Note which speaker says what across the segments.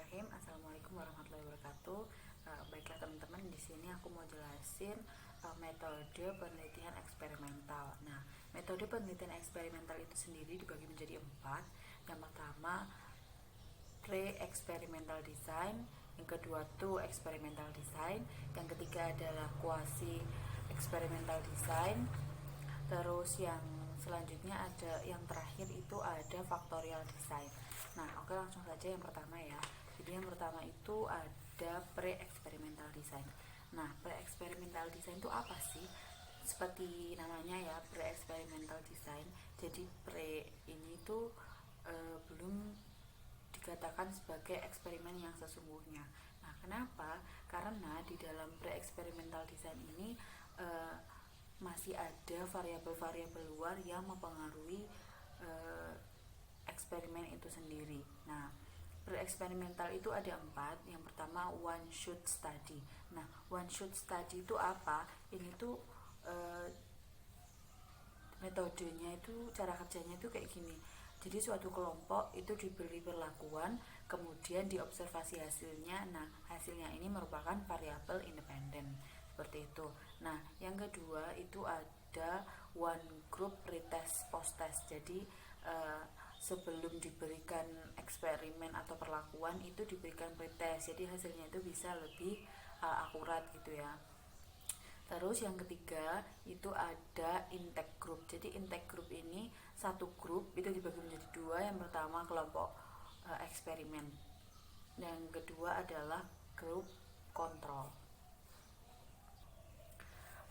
Speaker 1: Bismillahirrahmanirrahim. Assalamualaikum warahmatullahi wabarakatuh. Baiklah teman-teman, di sini aku mau jelasin metode penelitian eksperimental. Nah, metode penelitian eksperimental itu sendiri dibagi menjadi 4. Yang pertama pre-experimental design, yang kedua tuh experimental design, yang ketiga adalah quasi experimental design. Terus yang selanjutnya ada yang terakhir itu ada factorial design. Nah, oke, langsung saja yang pertama ya. Jadi yang pertama itu ada pre-experimental design. Nah, pre-experimental design itu apa sih? Seperti namanya ya, pre-experimental design. Jadi pre ini tuh belum dikatakan sebagai eksperimen yang sesungguhnya. Nah, kenapa? Karena di dalam pre-experimental design ini masih ada variabel-variabel luar yang mempengaruhi eksperimen itu sendiri. Nah, pre-eksperimental itu ada 4. Yang pertama one shot study. Nah, one shot study itu apa? Ini tuh metodenya itu, cara kerjanya itu kayak gini. Jadi suatu kelompok itu diberi perlakuan, kemudian diobservasi hasilnya. Nah, hasilnya ini merupakan variabel independen seperti itu. Nah, yang kedua itu ada one group pretest post test. Jadi sebelum diberikan eksperimen atau perlakuan itu diberikan pretest. Jadi hasilnya itu bisa lebih akurat gitu ya. Terus yang ketiga itu ada intake group. Jadi intake group ini satu grup itu dibagi menjadi 2. Yang pertama kelompok eksperimen, dan yang kedua adalah grup kontrol.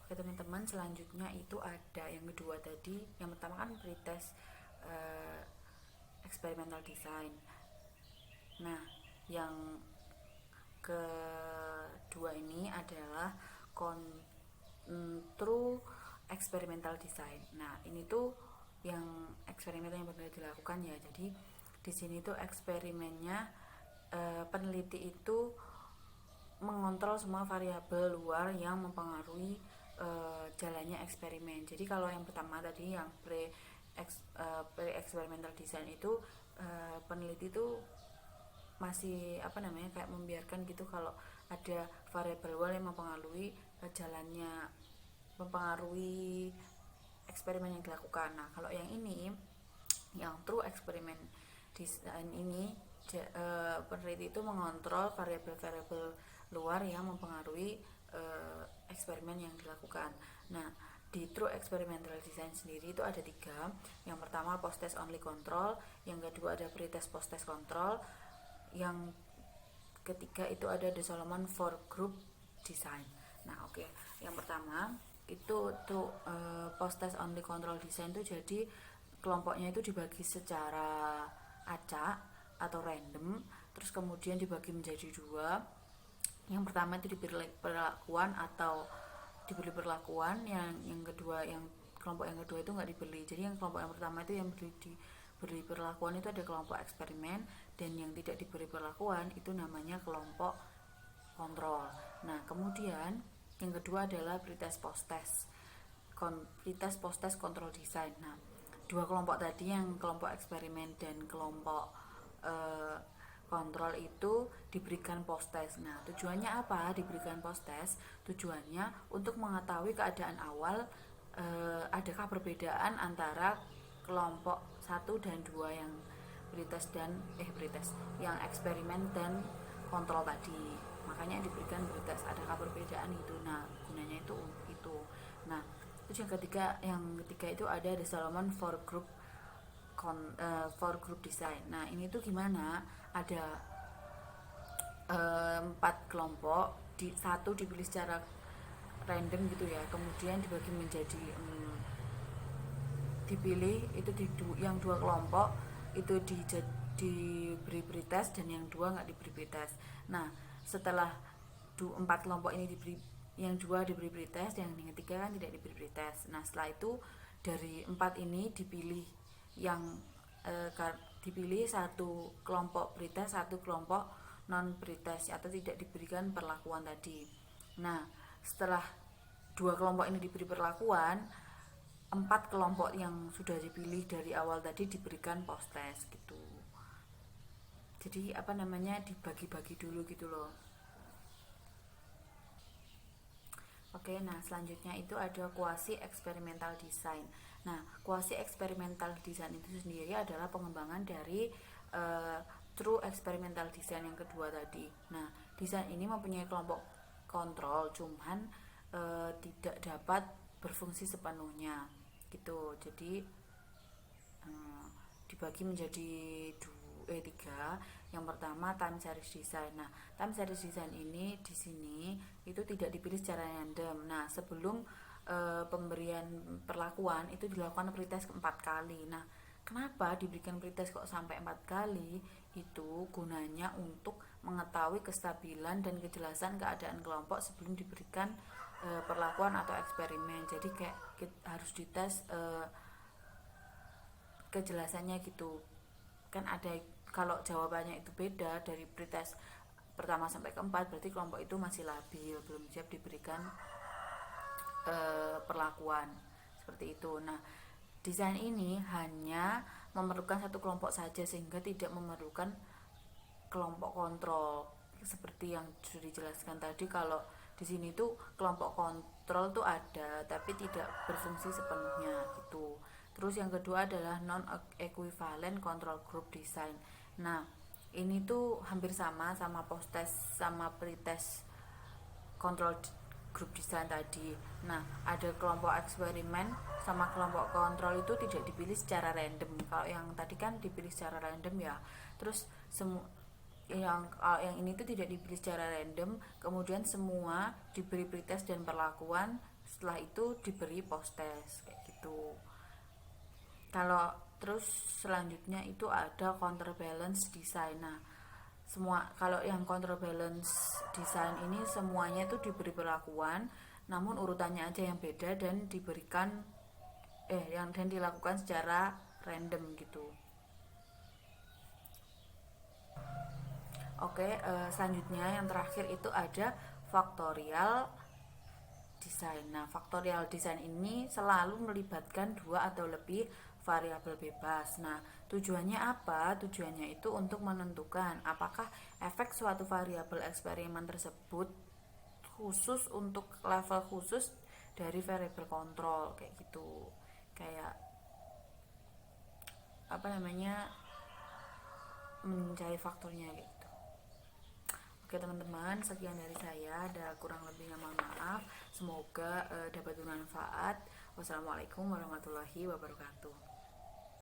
Speaker 1: Oke teman-teman, selanjutnya itu ada yang kedua tadi. Yang pertama kan pretest experimental design. Nah, yang kedua ini adalah true experimental design. Nah, ini tuh yang eksperimen yang benar dilakukan ya. Jadi di sini tuh eksperimennya peneliti itu mengontrol semua variabel luar yang mempengaruhi jalannya eksperimen. Jadi kalau yang pertama tadi yang pre-experimental design itu peneliti itu masih kayak membiarkan gitu kalau ada variabel luar yang mempengaruhi eksperimen yang dilakukan. Nah, kalau yang ini yang true experiment design ini peneliti itu mengontrol variabel-variabel luar yang mempengaruhi eksperimen yang dilakukan. Nah, di true experimental design sendiri itu ada 3. Yang pertama post test only control, yang kedua ada pre-test post test control, yang ketiga itu ada the Solomon for group design. Nah, oke. Yang pertama itu tuh post test only control design itu jadi kelompoknya itu dibagi secara acak atau random, terus kemudian dibagi menjadi 2. Yang pertama itu diberi perlakuan yang kedua, yang kelompok yang kedua itu nggak diberi. Jadi yang kelompok yang pertama itu yang diberi perlakuan itu ada kelompok eksperimen, dan yang tidak diberi perlakuan itu namanya kelompok kontrol. Nah, kemudian yang kedua adalah pretest post test control design. Nah, 2 kelompok tadi yang kelompok eksperimen dan kelompok kontrol itu diberikan post test. Nah, tujuannya apa diberikan post test? Tujuannya untuk mengetahui keadaan awal, adakah perbedaan antara kelompok 1 dan 2 yang yang eksperimen dan kontrol tadi. Makanya diberikan pretest, adakah perbedaan itu. Nah, gunanya itu. Nah, terus yang ketiga itu ada the Solomon for group design. Nah, ini tuh gimana? Ada 4 kelompok, satu dipilih secara random gitu ya, kemudian dibagi menjadi dipilih itu yang 2 kelompok itu diberi pretest, dan yang 2 nggak diberi pretest. Nah, setelah 4 kelompok ini yang 2 diberi pretest, yang ketiga kan tidak diberi pretest. Nah, setelah itu dari 4 ini dipilih satu kelompok pretest, satu kelompok non pretest atau tidak diberikan perlakuan tadi. Nah, setelah 2 kelompok ini diberi perlakuan, 4 kelompok yang sudah dipilih dari awal tadi diberikan post test gitu. Jadi apa namanya, dibagi-bagi dulu gitu loh. Oke, nah selanjutnya itu ada quasi experimental design. Nah, quasi experimental design itu sendiri adalah pengembangan dari uh, true experimental design yang kedua tadi. Nah, desain ini mempunyai kelompok kontrol, cuman tidak dapat berfungsi sepenuhnya gitu. Jadi dibagi menjadi tiga. Yang pertama time series design. Nah, time series design ini di sini itu tidak dipilih secara random. Nah, sebelum pemberian perlakuan itu dilakukan pretest 4 kali. Nah, kenapa diberikan pretest kok sampai 4 kali? Itu gunanya untuk mengetahui kestabilan dan kejelasan keadaan kelompok sebelum diberikan perlakuan atau eksperimen. Jadi kayak harus dites kejelasannya gitu. Kan ada, kalau jawabannya itu beda dari pretest pertama sampai keempat, berarti kelompok itu masih labil, belum siap diberikan perlakuan seperti itu. Nah, desain ini hanya memerlukan satu kelompok saja sehingga tidak memerlukan kelompok kontrol seperti yang sudah dijelaskan tadi. Kalau di sini tuh kelompok kontrol tuh ada tapi tidak berfungsi sepenuhnya gitu. Terus yang kedua adalah non equivalent control group design. Nah, ini tuh hampir sama post test sama pretest control group design tadi. Nah, ada kelompok eksperimen sama kelompok kontrol itu tidak dipilih secara random. Kalau yang tadi kan dipilih secara random ya. Terus yang ini tuh tidak dipilih secara random, kemudian semua diberi pretest dan perlakuan, setelah itu diberi post test kayak gitu. Kalau terus selanjutnya itu ada counterbalance design. Nah, semua kalau yang counterbalance design ini semuanya itu diberi perlakuan, namun urutannya aja yang beda dan diberikan dan dilakukan secara random gitu. Oke, selanjutnya yang terakhir itu ada factorial design. Nah, factorial design ini selalu melibatkan dua atau lebih variabel bebas. Nah, tujuannya apa? Tujuannya itu untuk menentukan apakah efek suatu variabel eksperimen tersebut khusus untuk level khusus dari variabel kontrol kayak gitu. Kayak apa namanya, mencari faktornya kayak gitu. Oke teman-teman, sekian dari saya. Ada kurang lebihnya mohon maaf. Semoga dapat bermanfaat. Wassalamualaikum warahmatullahi wabarakatuh.